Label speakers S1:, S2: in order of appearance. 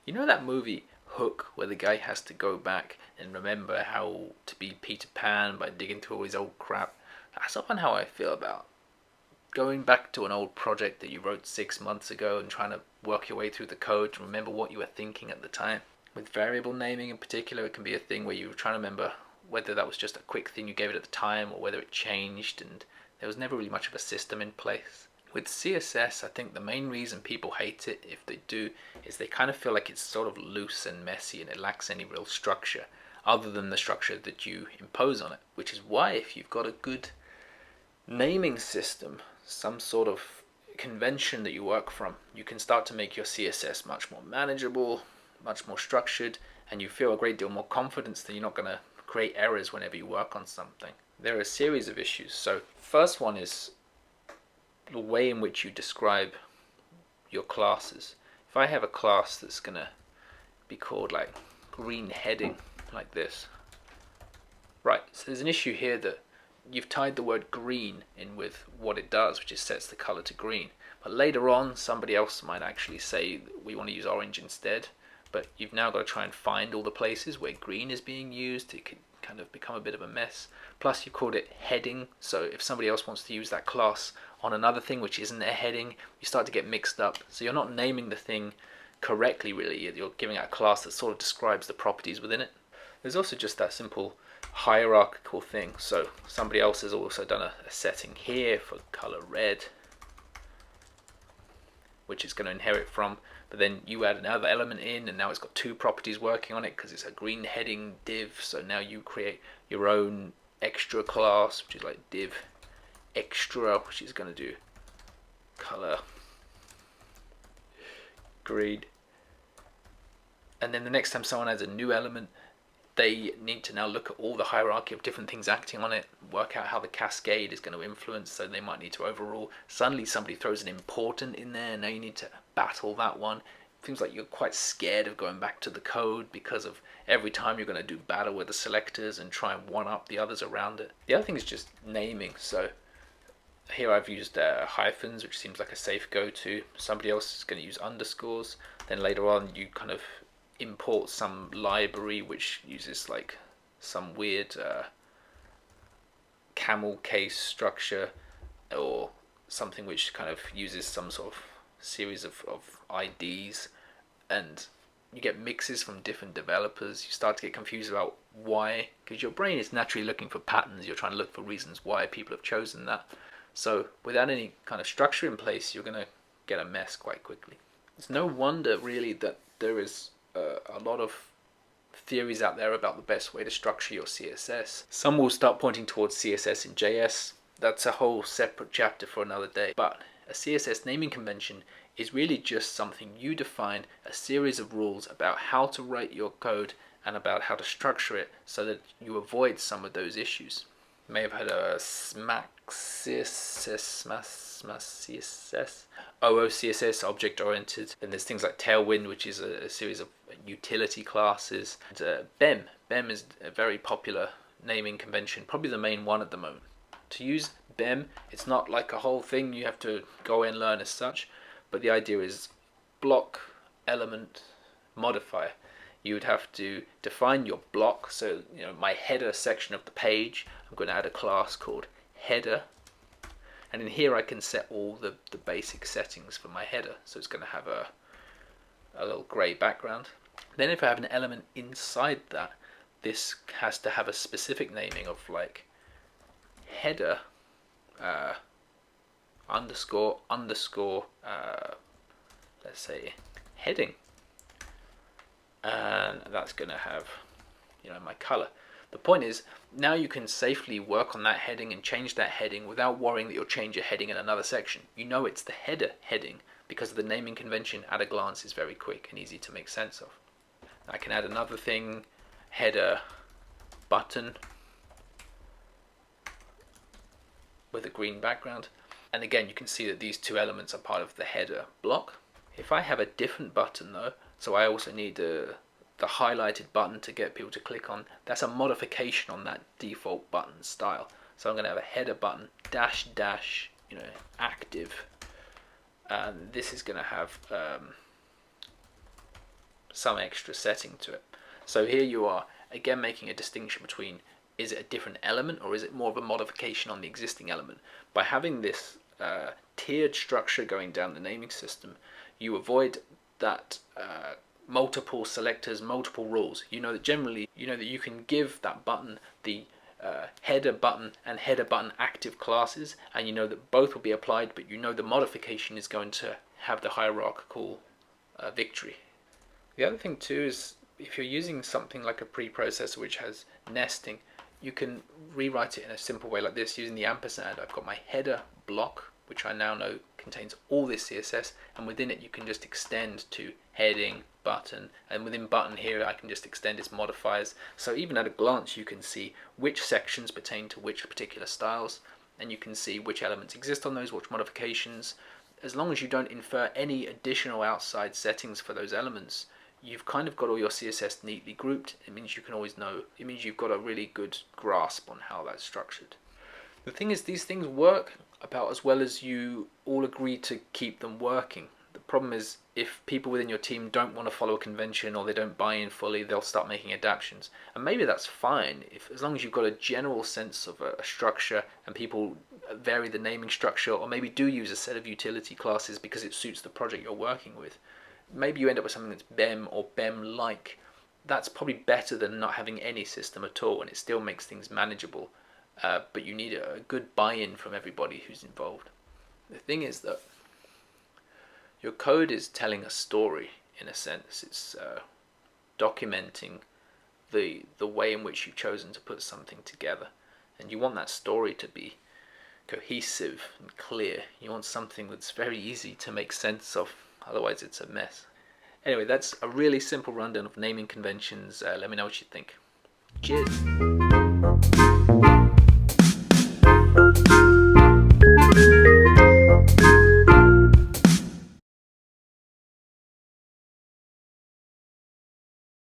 S1: You know that movie Hook, where the guy has to go back and remember how to be Peter Pan by digging through all his old crap? That's often how I feel about going back to an old project that you wrote 6 months ago and trying to work your way through the code to remember what you were thinking at the time. With variable naming in particular, it can be a thing where you're trying to remember whether that was just a quick thing you gave it at the time or whether it changed, and there was never really much of a system in place. With CSS, I think the main reason people hate it, if they do, is they kind of feel like it's sort of loose and messy and it lacks any real structure other than the structure that you impose on it, which is why if you've got a good naming system, some sort of convention that you work from, you can start to make your CSS much more manageable, much more structured, and you feel a great deal more confidence that you're not going to create errors whenever you work on something. There are a series of issues. So first one is the way in which you describe your classes. If I have a class that's going to be called like green heading, like this, right, so there's an issue here that you've tied the word green in with what it does, which is sets the color to green. But later on, somebody else might actually say we want to use orange instead. But you've now got to try and find all the places where green is being used. It could kind of become a bit of a mess. Plus, you called it heading. So if somebody else wants to use that class on another thing which isn't a heading, you start to get mixed up. So you're not naming the thing correctly, really. You're giving it a class that sort of describes the properties within it. There's also just that simple hierarchical thing. So somebody else has also done a setting here for color red, which it's going to inherit from, but then you add another element in and now it's got two properties working on it because it's a green heading div. So now you create your own extra class, which is like div extra, which is going to do color green. And then the next time someone adds a new element, they need to now look at all the hierarchy of different things acting on it, work out how the cascade is going to influence, so they might need to overrule. Suddenly somebody throws an important in there, and now you need to battle that one. It seems like you're quite scared of going back to the code because of every time you're going to do battle with the selectors and try and one-up the others around it. The other thing is just naming. So here I've used hyphens, which seems like a safe go-to. Somebody else is going to use underscores. Then later on you kind of import some library which uses like some weird camel case structure or something which kind of uses some sort of series of IDs, and you get mixes from different developers. You start to get confused about why, because your brain is naturally looking for patterns. You're trying to look for reasons why people have chosen that. So without any kind of structure in place, you're going to get a mess quite quickly. It's no wonder really that there is a lot of theories out there about the best way to structure your CSS. Some will start pointing towards CSS in JS. That's a whole separate chapter for another day. But a CSS naming convention is really just something you define a series of rules about how to write your code and about how to structure it so that you avoid some of those issues. You may have heard of SMAC CSS, CSS, OOCSS, object oriented. Then there's things like Tailwind, which is a series of utility classes. And, BEM. BEM is a very popular naming convention, probably the main one at the moment. To use BEM, it's not like a whole thing you have to go and learn as such, but the idea is block, element, modifier. You would have to define your block. So, my header section of the page, I'm going to add a class called header. And in here I can set all the basic settings for my header. So it's going to have a little grey background. Then if I have an element inside that, this has to have a specific naming of like header underscore let's say heading. And that's going to have my color. The point is, now you can safely work on that heading and change that heading without worrying that you'll change a heading in another section. You know it's the header heading because the naming convention at a glance is very quick and easy to make sense of. I can add another thing, header button with a green background. And again, you can see that these two elements are part of the header block. If I have a different button though, so I also need the highlighted button to get people to click on, that's a modification on that default button style. So I'm going to have a header button dash active, and this is going to have some extra setting to it. So here you are again making a distinction between, is it a different element or is it more of a modification on the existing element? By having this tiered structure going down the naming system, you avoid that multiple selectors, multiple rules. You know that generally, you know that you can give that button the header button and header button active classes, and you know that both will be applied, but you know the modification is going to have the hierarchical victory. The other thing too is, if you're using something like a preprocessor which has nesting, you can rewrite it in a simple way like this using the ampersand. I've got my header block, which I now know contains all this CSS, and within it you can just extend to heading, button, and within button here I can just extend its modifiers. So even at a glance you can see which sections pertain to which particular styles, and you can see which elements exist on those, which modifications. As long as you don't infer any additional outside settings for those elements, you've kind of got all your CSS neatly grouped. It means you can always know, it means you've got a really good grasp on how that's structured. The thing is, these things work about as well as you all agree to keep them working. The problem is, if people within your team don't want to follow a convention or they don't buy in fully, they'll start making adaptations. And maybe that's fine, as long as you've got a general sense of a structure and people vary the naming structure, or maybe do use a set of utility classes because it suits the project you're working with. Maybe you end up with something that's BEM or BEM-like. That's probably better than not having any system at all, and it still makes things manageable. But you need a good buy-in from everybody who's involved. The thing is that your code is telling a story, in a sense. It's documenting the way in which you've chosen to put something together. And you want that story to be cohesive and clear. You want something that's very easy to make sense of, otherwise it's a mess. Anyway, that's a really simple rundown of naming conventions. Let me know what you think. Cheers!